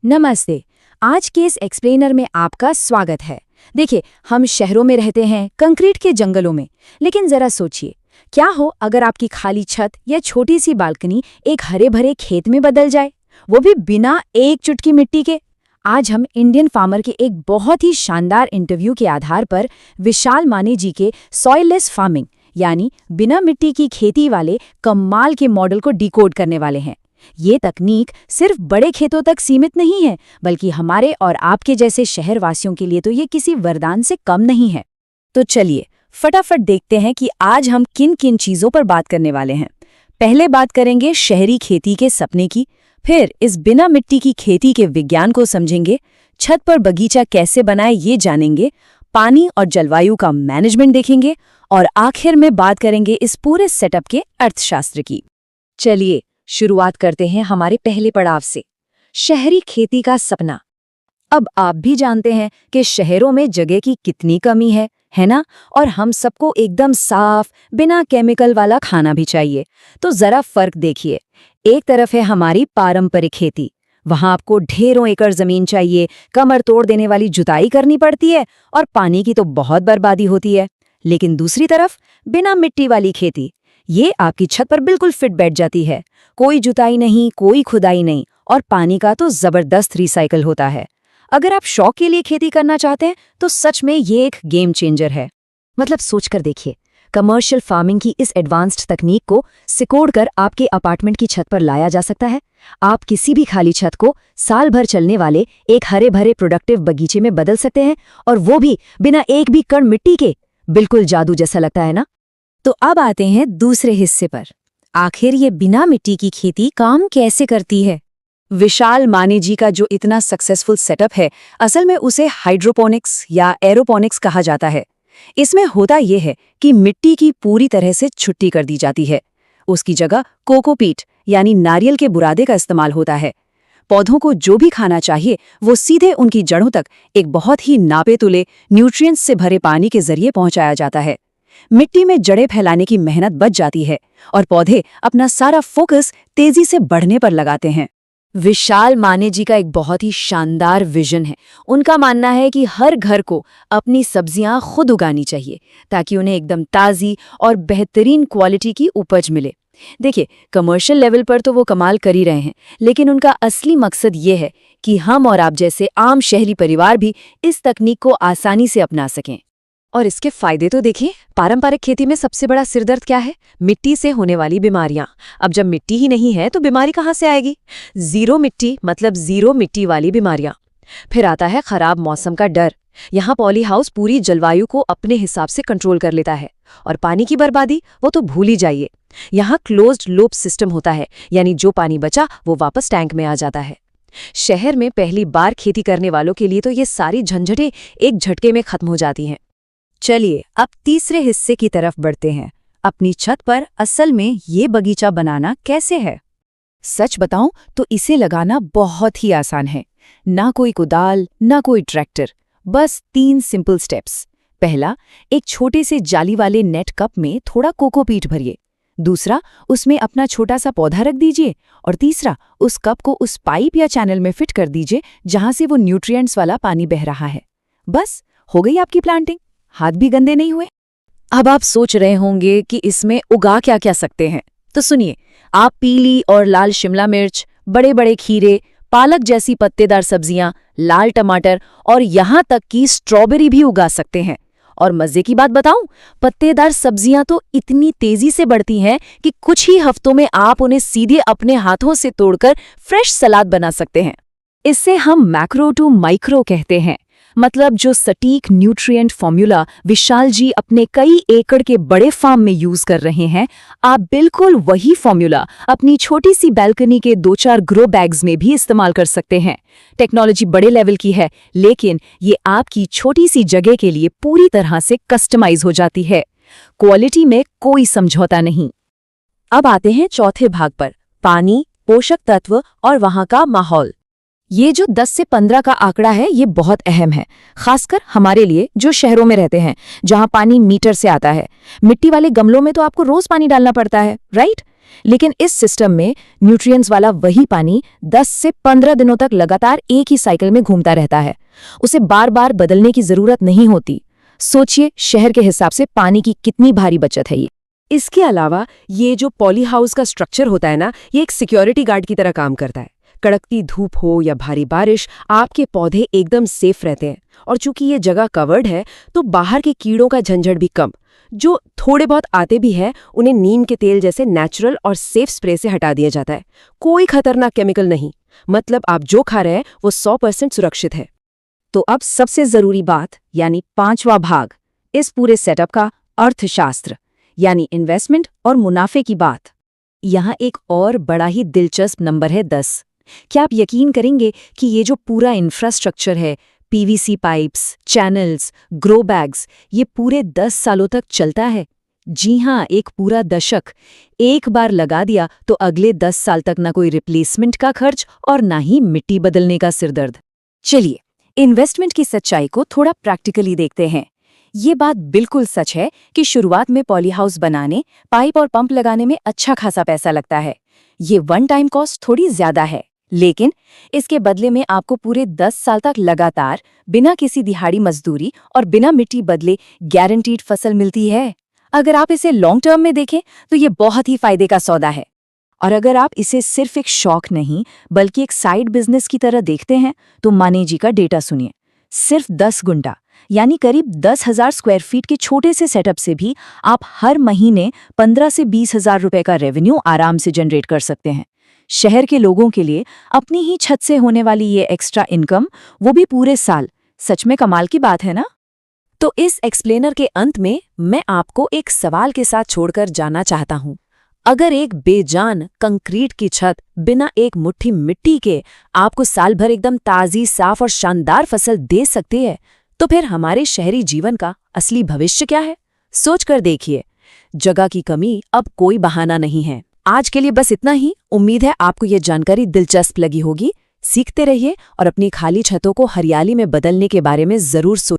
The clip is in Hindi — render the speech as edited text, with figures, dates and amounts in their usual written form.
नमस्ते। आज के इस एक्सप्लेनर में आपका स्वागत है। देखिए, हम शहरों में रहते हैं, कंक्रीट के जंगलों में, लेकिन जरा सोचिए, क्या हो अगर आपकी खाली छत या छोटी सी बालकनी एक हरे भरे खेत में बदल जाए, वो भी बिना एक चुटकी मिट्टी के। आज हम इंडियन फार्मर के एक बहुत ही शानदार इंटरव्यू के आधार पर विशाल माने जी के सॉइललेस फार्मिंग यानी बिना मिट्टी की खेती वाले कमाल के मॉडल को डिकोड करने वाले हैं। ये तकनीक सिर्फ बड़े खेतों तक सीमित नहीं है, बल्कि हमारे और आपके जैसे शहरवासियों के लिए तो ये किसी वरदान से कम नहीं है। तो चलिए फटाफट देखते हैं कि आज हम किन किन चीजों पर बात करने वाले हैं। पहले बात करेंगे शहरी खेती के सपने की, फिर इस बिना मिट्टी की खेती के विज्ञान को समझेंगे, छत पर बगीचा कैसे बनाए ये जानेंगे, पानी और जलवायु का मैनेजमेंट देखेंगे और आखिर में बात करेंगे इस पूरे सेटअप के अर्थशास्त्र की। चलिए शुरुआत करते हैं हमारे पहले पड़ाव से, शहरी खेती का सपना। अब आप भी जानते हैं कि शहरों में जगह की कितनी कमी है ना? और हम सबको एकदम साफ, बिना केमिकल वाला खाना भी चाहिए। तो जरा फर्क देखिए, एक तरफ है हमारी पारंपरिक खेती, वहां आपको ढेरों एकड़ जमीन चाहिए, कमर तोड़ देने वाली जुताई करनी पड़ती है और पानी की तो बहुत बर्बादी होती है। लेकिन दूसरी तरफ बिना मिट्टी वाली खेती, ये आपकी छत पर बिल्कुल फिट बैठ जाती है, कोई जुताई नहीं, कोई खुदाई नहीं और पानी का तो जबरदस्त रिसाइकल होता है। अगर आप शौक के लिए खेती करना चाहते हैं तो सच में ये एक गेम चेंजर है। मतलब सोचकर देखिए, कमर्शियल फार्मिंग की इस एडवांस्ड तकनीक को सिकोड़कर आपके अपार्टमेंट की छत पर लाया जा सकता है। आप किसी भी खाली छत को साल भर चलने वाले एक हरे भरे प्रोडक्टिव बगीचे में बदल सकते हैं, और वो भी बिना एक भी कण मिट्टी के। बिल्कुल जादू जैसा लगता है ना? तो अब आते हैं दूसरे हिस्से पर, आखिर ये बिना मिट्टी की खेती काम कैसे करती है। विशाल माने जी का जो इतना सक्सेसफुल सेटअप है, असल में उसे हाइड्रोपोनिक्स या एरोपोनिक्स कहा जाता है। इसमें होता यह है कि मिट्टी की पूरी तरह से छुट्टी कर दी जाती है, उसकी जगह कोकोपीट यानी नारियल के बुरादे का इस्तेमाल होता है। पौधों को जो भी खाना चाहिए वो सीधे उनकी जड़ों तक एक बहुत ही नापे तुले न्यूट्रिएंट्स से भरे पानी के जरिए पहुंचाया जाता है। मिट्टी में जड़ें फैलाने की मेहनत बच जाती है और पौधे अपना सारा फोकस तेजी से बढ़ने पर लगाते हैं। विशाल माने जी का एक बहुत ही शानदार विजन है। उनका मानना है कि हर घर को अपनी सब्जियां खुद उगानी चाहिए ताकि उन्हें एकदम ताज़ी और बेहतरीन क्वालिटी की उपज मिले। देखिए, कमर्शियल लेवल पर तो वो कमाल कर ही रहे हैं, लेकिन उनका असली मकसद ये है कि हम और आप जैसे आम शहरी परिवार भी इस तकनीक को आसानी से अपना सकें। और इसके फायदे तो देखिए, पारंपरिक खेती में सबसे बड़ा सिरदर्द क्या है? मिट्टी से होने वाली बीमारियां। अब जब मिट्टी ही नहीं है तो बीमारी कहाँ से आएगी? जीरो मिट्टी मतलब जीरो मिट्टी वाली बीमारियां। फिर आता है खराब मौसम का डर। यहाँ पॉली हाउस पूरी जलवायु को अपने हिसाब से कंट्रोल कर लेता है। और पानी की बर्बादी, वो तो भूल ही जाइए। यहाँ क्लोज्ड लूप सिस्टम होता है, यानी जो पानी बचा वो वापस टैंक में आ जाता है। शहर में पहली बार खेती करने वालों के लिए तो ये सारी झंझटें एक झटके में खत्म हो जाती हैं। चलिए अब तीसरे हिस्से की तरफ बढ़ते हैं, अपनी छत पर असल में ये बगीचा बनाना कैसे है। सच बताऊं तो इसे लगाना बहुत ही आसान है। ना कोई कुदाल, ना कोई ट्रैक्टर, बस 3 सिंपल स्टेप्स। पहला, एक छोटे से जाली वाले नेट कप में थोड़ा कोकोपीट भरिए। दूसरा, उसमें अपना छोटा सा पौधा रख दीजिए। और तीसरा, उस कप को उस पाइप या चैनल में फिट कर दीजिए जहां से वो न्यूट्रिएंट्स वाला पानी बह रहा है। बस हो गई आपकी प्लांटिंग, हाथ भी गंदे नहीं हुए। अब आप सोच रहे होंगे कि इसमें उगा क्या क्या सकते हैं, तो सुनिए, आप पीली और लाल शिमला मिर्च, बड़े बड़े खीरे, पालक जैसी पत्तेदार सब्जियां, लाल टमाटर और यहाँ तक कि स्ट्रॉबेरी भी उगा सकते हैं। और मजे की बात बताऊं, पत्तेदार सब्जियां तो इतनी तेजी से बढ़ती हैं कि कुछ ही हफ्तों में आप उन्हें सीधे अपने हाथों से तोड़कर फ्रेश सलाद बना सकते हैं। इससे हम मैक्रो टू माइक्रो कहते हैं, मतलब जो सटीक न्यूट्रिएंट फॉर्मूला विशाल जी अपने कई एकड़ के बड़े फार्म में यूज कर रहे हैं, आप बिल्कुल वही फॉर्मूला अपनी छोटी सी बैल्कनी के 2-4 ग्रो बैग्स में भी इस्तेमाल कर सकते हैं। टेक्नोलॉजी बड़े लेवल की है, लेकिन ये आपकी छोटी सी जगह के लिए पूरी तरह से कस्टमाइज हो जाती है। क्वालिटी में कोई समझौता नहीं। अब आते हैं चौथे भाग पर, पानी, पोषक तत्व और वहां का माहौल। ये जो 10 से 15 का आंकड़ा है, ये बहुत अहम है, खासकर हमारे लिए जो शहरों में रहते हैं, जहां पानी मीटर से आता है। मिट्टी वाले गमलों में तो आपको रोज पानी डालना पड़ता है, राइट? लेकिन इस सिस्टम में न्यूट्रिएंट्स वाला वही पानी 10 से 15 दिनों तक लगातार एक ही साइकिल में घूमता रहता है। उसे बार बार बदलने की जरूरत नहीं होती। सोचिए शहर के हिसाब से पानी की कितनी भारी बचत है ये। इसके अलावा ये जो पॉली हाउस का स्ट्रक्चर होता है ना, ये एक सिक्योरिटी गार्ड की तरह काम करता है। कड़कती धूप हो या भारी बारिश, आपके पौधे एकदम सेफ रहते हैं। और चूंकि ये जगह कवर्ड है तो बाहर के कीड़ों का झंझट भी कम। जो थोड़े बहुत आते भी हैं उन्हें नीम के तेल जैसे नेचुरल और सेफ स्प्रे से हटा दिया जाता है। कोई खतरनाक केमिकल नहीं, मतलब आप जो खा रहे हैं वो 100% सुरक्षित है। तो अब सबसे जरूरी बात यानी 5वां भाग इस पूरे सेटअप का, अर्थशास्त्र यानी इन्वेस्टमेंट और मुनाफे की बात। यहाँ एक और बड़ा ही दिलचस्प नंबर है 10। क्या आप यकीन करेंगे कि ये जो पूरा इंफ्रास्ट्रक्चर है, PVC pipes, channels, grow bags, ये पूरे 10 सालों तक चलता है। जी हाँ, एक पूरा दशक। एक बार लगा दिया तो अगले 10 साल तक ना कोई रिप्लेसमेंट का खर्च और ना ही मिट्टी बदलने का सिरदर्द। चलिए इन्वेस्टमेंट की सच्चाई को थोड़ा प्रैक्टिकली देखते हैं। ये बात बिल्कुल सच है कि शुरुआत में पॉली हाउस बनाने, पाइप और पंप लगाने में अच्छा खासा पैसा लगता है। ये वन टाइम कॉस्ट थोड़ी ज्यादा है, लेकिन इसके बदले में आपको पूरे 10 साल तक लगातार बिना किसी दिहाड़ी मजदूरी और बिना मिट्टी बदले गारंटीड फसल मिलती है। अगर आप इसे लॉन्ग टर्म में देखें तो ये बहुत ही फायदे का सौदा है। और अगर आप इसे सिर्फ एक शौक नहीं बल्कि एक साइड बिजनेस की तरह देखते हैं तो माने जी का डेटा सुनिए। सिर्फ 10 गुंटा यानी करीब 10,000 स्क्वायर फीट के छोटे से सेटअप से भी आप हर महीने 15 से 20,000 रुपए का रेवेन्यू आराम से जनरेट कर सकते हैं। शहर के लोगों के लिए अपनी ही छत से होने वाली ये एक्स्ट्रा इनकम, वो भी पूरे साल, सच में कमाल की बात है ना। तो इस एक्सप्लेनर के अंत में मैं आपको एक सवाल के साथ छोड़कर जाना चाहता हूं। अगर एक बेजान कंक्रीट की छत बिना एक मुट्ठी मिट्टी के आपको साल भर एकदम ताजी, साफ और शानदार फसल दे सकती है, तो फिर हमारे शहरी जीवन का असली भविष्य क्या है? सोचकर देखिए। जगह की कमी अब कोई बहाना नहीं है। आज के लिए बस इतना ही। उम्मीद है आपको ये जानकारी दिलचस्प लगी होगी। सीखते रहिए और अपनी खाली छतों को हरियाली में बदलने के बारे में जरूर सोचिए।